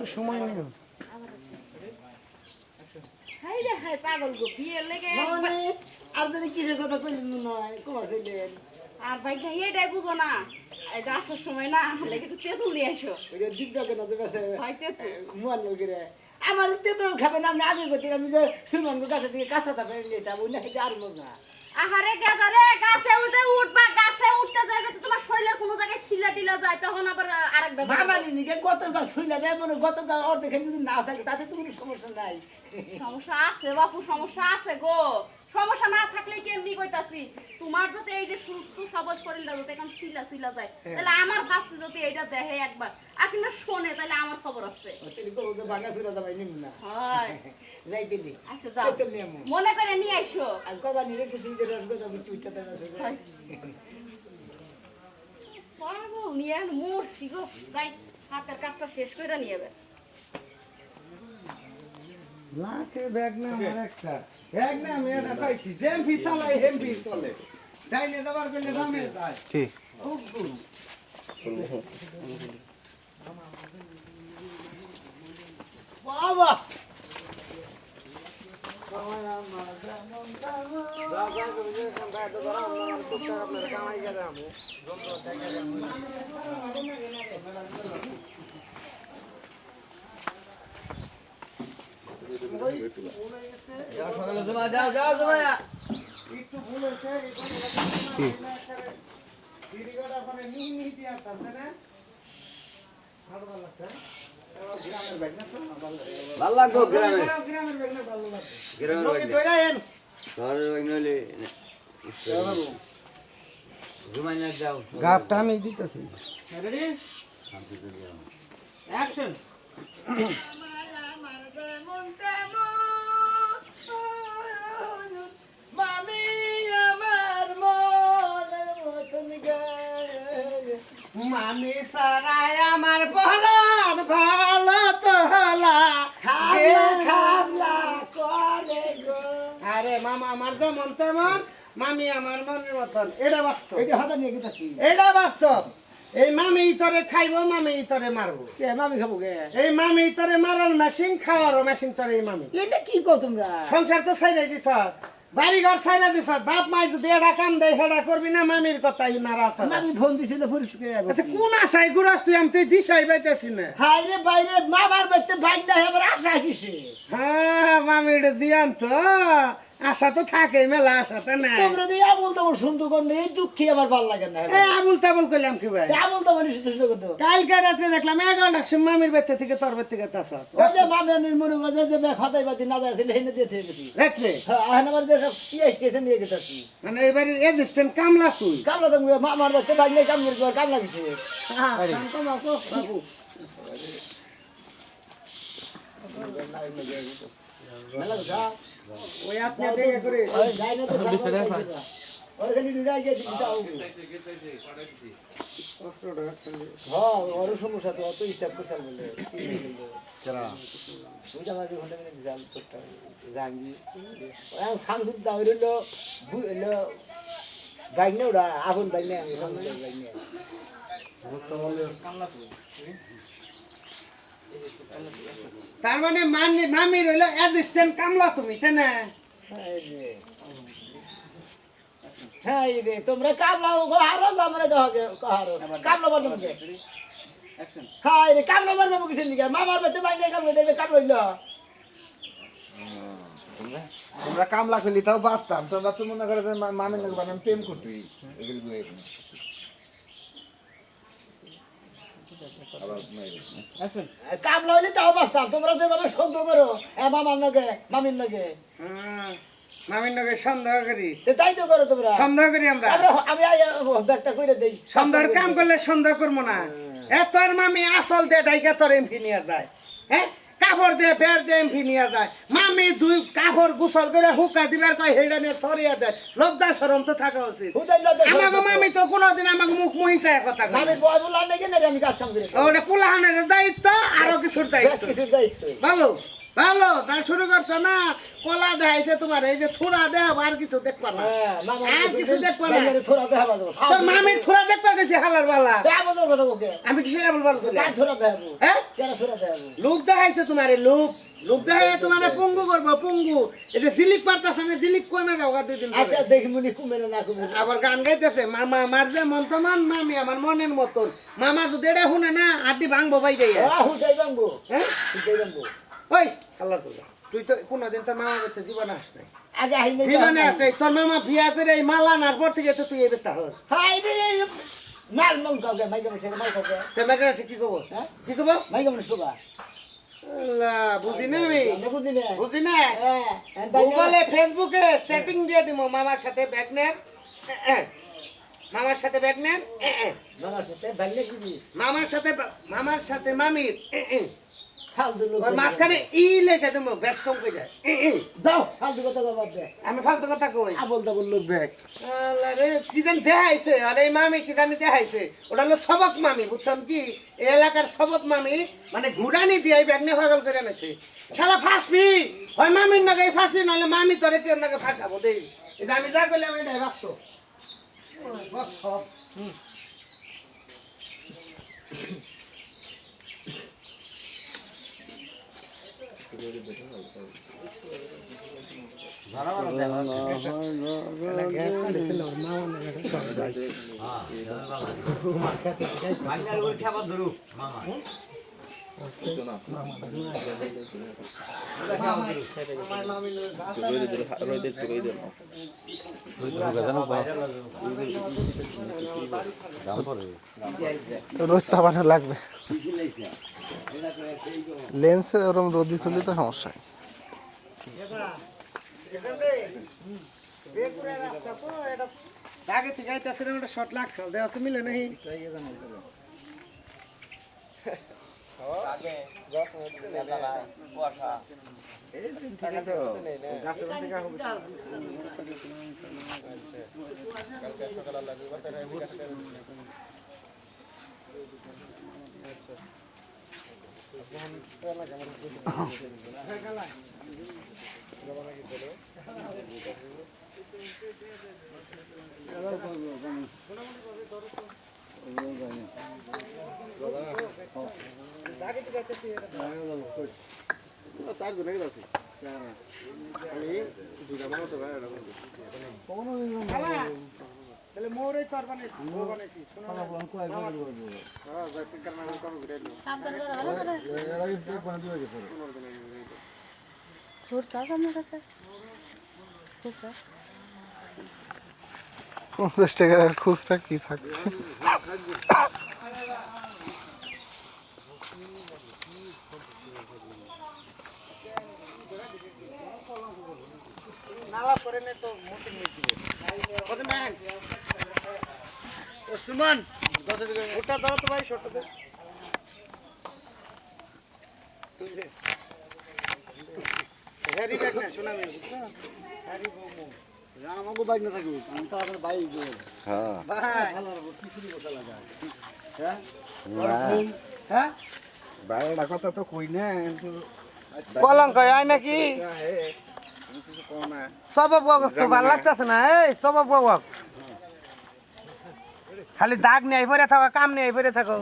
একটু সময় নিও। হাই রে হাই পাগল গো বিয়ে লেগে মানে আর যদি কিসের কথা কইলেন নয় কমা কইলেন আর ভাই এটাই বুঝো না এই যে আসার সময় না লেগে একটু তেঁতুল নিয়ে আসো ওইটা দিব্যা কেন তো কাছে ভাই তেঁতুল মুয়ান করে আমার তো খাবেন আপনি আগে করতে আমি যে সুমন কাছে থেকে কাঁচা থাকবে এটা ওই না খেতে আর মজা আহারে গেদা রে গাছে উঠবা গাছে উঠতে যায় যাতে তোমার শরীরের কোনো জায়গায় ছিলা টিলা যায় তখন আবার আরেক ব্যাপার মামা নিকে গতকাল শুইলা দেয় মনে গতকাল অর্ধেক যদি না থাকে তাতে তো কোনো সমস্যা নাই সমস্যা আছে বাপু সমস্যা আছে গো সমস্যা না থাকলে কি এমনি কইতাছি তোমার যাতে এই যে সুস্থ সবল শরীরটা যাতে এখন ছিলা যায় তাহলে আমার ভাস্তি যদি এইটা দেখে একবার আর কিনা শোনে তাহলে আমার খবর আছে তিনি কবো যে ভাঙা চুরা যাবাই নিম না হয় যাই দিলি আচ্ছা যাও মনে করে নিয়ে আইসো আর কথা নিয়ে কিছু যে রসগোল্লা বিটু উঠতে হয়। পাগল নিয়ে মরছি গো যাই হাতের কাজটা শেষ করে নিয়ে যাবে লাখে ব্যাগ না আমার একটা ব্যাগ না আমি এটা পাইছি জেমপি চালাই হেমপি চলে ডাইলে যাবার করলে বামে যায় কি খুব গুরু বাবা একটু ভুল হয়েছে দিদিগড় ওখানে নিহি দিয়ে আসতাম তাই না ভালো লাগছে গ্রামের ব্যাগ না ভাল লাগতো গ্রামে গ্রামের ব্যাগ না ভালো লাগছে গ্রামের লোকে বাড়ি দইরা এন শহরের বাড়ি নইলে ঘুমাই না যাও গাপটা আমি দিতেছি রেডি অ্যাকশন মামি আমার মনের মতন গায় মামি সারাই আমার বলার ভালো তো হলা খাবলা করে গো আরে মামা আমার যেমন তেমন মামি আমার মনের মতন এটা বাস্তব এই যে হাতে নিয়ে গেছি এটা বাস্তব এই মামি তোরে খাইবো মামি তোরে মারবো কে মামি খাবো কে এই মামি তোরে মারার মেশিন খাওয়ারও মেশিন তোরে এই মামি এটা কি কও তোমরা সংসার তো ছাইড়াই দিছ বাড়ি ঘর ছাইড়া দিছ বাপ মাই যদি এটা কাম দেয় সেটা করবি না মামির কথাই নারাজ মামি ফোন দিছিল পরিষ্কার আচ্ছা কোন আশায় গুরাস তুই আমি তুই দিশাই পাইতেছি না হাই রে বাইরে মামার বাড়িতে ভাই না আবার আশা কিসে হ্যাঁ মামির দিয়ান তো আশা তো থাকে মেলা আশা তো না তোমরা যে আমল তোমার সুন্দর করলে এই দুঃখী আমার ভালো লাগে না এই আবুল তাবুল কইলাম কি ভাই আমল তোমার সুন্দর করতে কালকে রাত্রে দেখলাম 11টার সময় মামির বাড়িতে থেকে তোর বাড়ি থেকে তাসা ওই যে মামিয়ানির মনে করে যে খতাই বাতি না যাচ্ছিল হেনে দিয়ে থেকে গেছি রাত্রে হ্যাঁ আমার যে সব কি স্টেশন নিয়ে গেছি মানে এবারে এজিস্ট্যান্ট কামলা তুই কামলা তো মামার বাড়িতে ভাই নাই কাম করে কাম লাগিছে হ্যাঁ বাবু মেলা কথা ওই আপনি দেখে করে ওই যাই না তো ওইখানে লুড়াই গিয়ে দিতাও হ্যাঁ ওর সমস্যা তো অত স্টাফ করতে বলে ওইটা মাঝে ঘন্টা মিনিট যাম তোরটা জানবি সামসুদ দাও হইলো হইলো বাইক নে ওরা আগুন বাইক নে আমি সামসুদ বাইক নে তার মানে মামি রইল অ্যাসিস্ট্যান্ট কামলা তুমি তাই না হ্যাঁ রে তোমরা কামলা আরো আমরা দহকে কারো কামলা বন্ধ হ্যাঁ রে কামলা বন্ধ কিছু নিকে মামার বাড়িতে বাইক নে কামলা দেবে কামলা হইলো তোমরা কামলা করলি তাও বাঁচতাম তোমরা তো মনে করে যে মামির লোক বানাম প্রেম করবি কামলা হইলে তাও বাঁচতাম তোমরা যেভাবে সন্দেহ করো মামার লগে মামির লগে মামির নগে সন্দেহ করি তাই তো করো তোমরা সন্দেহ করি আমরা আমি ব্যাগটা করে দেই সন্দেহের কাম করলে সন্দেহ করবো না এ তোর মামি আসল দে ডাইকা তোর এমপি নিয়ে যায় হ্যাঁ কাপড় দিয়ে বের দিয়ে এমপি নিয়ে যায় মামি দুই কাপড় গুছল করে হুকা দিবার কয় হেডা নিয়ে সরিয়ে দেয় লজ্জা শরম তো থাকা উচিত আমাকে মামি তো কোনোদিন আমাকে মুখ মহিষায় কথা কয় আমি বয় বলার নাকি না আমি কাজ কাম করি ওটা পুলাহানের দায়িত্ব আরো কিছুর দায়িত্ব কিছুর দায়িত্ব ভালো ভালো তা শুরু করছো না কলা দেখাইছে তোমার এই যে থুরা দেখাবো আর কিছু দেখবা না হ্যাঁ মামা আর কিছু দেখবা না থোড়া দেখাবা দেবো তোর মামির থুরা দেখবা গেছি হালার বালা দেখাবো তোর কথা ওকে আমি কিসের বলবো কার থোড়া দেখাবো হ্যাঁ কেন থোড়া দেখাবো লোক দেখাইছে তোমারে লোক দেখাই তোমারে পঙ্গু করবো পঙ্গু এই যে জিলিক পারতাছে না জিলিক কমে যাও দুই দিন পরে। আচ্ছা দেখি মুনি কুমেরে না কুমেরে আবার গান গাইতেছে মামা আমার যে মন তমান মামি আমার মনের মতন মামা যদি এটা শুনে না আড্ডি ভাঙবো ভাই যাই হুদাই বাঙ্গো হ্যাঁ হুদাই বাঙ্গো ওই আল্লাহ তোলা তুই তো কোনোদিন তোর মামা বেতে জীবন আস নাই আগে আইনে জীবনে একটাই তোর মামা বিয়া করে এই মালা আনার পর থেকে তো তুই এই বেতা হস হাই রে মাল মং কাউকে মাইকে মশে মাল কাউকে তো মেঘে আছে কি কব হ্যাঁ কি কব মাইকে মশে কোবা আল্লাহ বুঝি না আমি বুঝি না বুঝি না হ্যাঁ গুগলে ফেসবুকে সেটিং দিয়ে দিব মামার সাথে ব্যাগনের মামার সাথে ব্যাগনের মামার সাথে ভাইলে কি মামার সাথে মামির ফালতু লোক ওই মাঝখানে ই লেখা দেবো বেশ কম করে যায় দাও ফালতু কথা বাদ দে আমি ফালতু কথা কই আবল তাবল লোক দেখ আল্লাহ রে কি জানি দেখাইছে আর এই মামি কি জানি দেখাইছে ওটা হলো সবক মামি বুঝছাম কি এই এলাকার সবক মামি মানে ঘুরানি দিয়ে এই ব্যাগ নিয়ে পাগল করে এনেছে শালা ফাঁসবি হয় মামির নাকি ফাঁসবি নাহলে মামি তোরে কেউ নাকি ফাঁসাবো দেই এই যে আমি যা করলে আমি এটাই ভাবতো রোদ তাপানো লাগবে লেন্সে ওরকম রোদি তুলি তো সমস্যা হয়। আগে থেকে আইতাছে ওটা শর্ট লাগছে দেওয়া আছে মিলে নাই তাহলে মোরই তোর বানাইছি মোর বানাইছি শোনো পঞ্চাশ টাকার খুচরা কি থাকে নালা করে নে তো মোটি মিট দিবে কত ম্যান সুমন ওটা দাও তো ভাই ছোট দে হ্যারি ব্যাগ না শোনা আমি হ্যারি মোমো আমাকে বাইক না থাকবো আমি তো আমার বাইক ভাই হ্যাঁ বাইরের কথা তো কই না কলঙ্ক আয় নাকি সবাব তো ভালো লাগতেছে না এই সবাব খালি দাগ নিয়ে পরে থাকো কাম নিয়ে পরে থাকো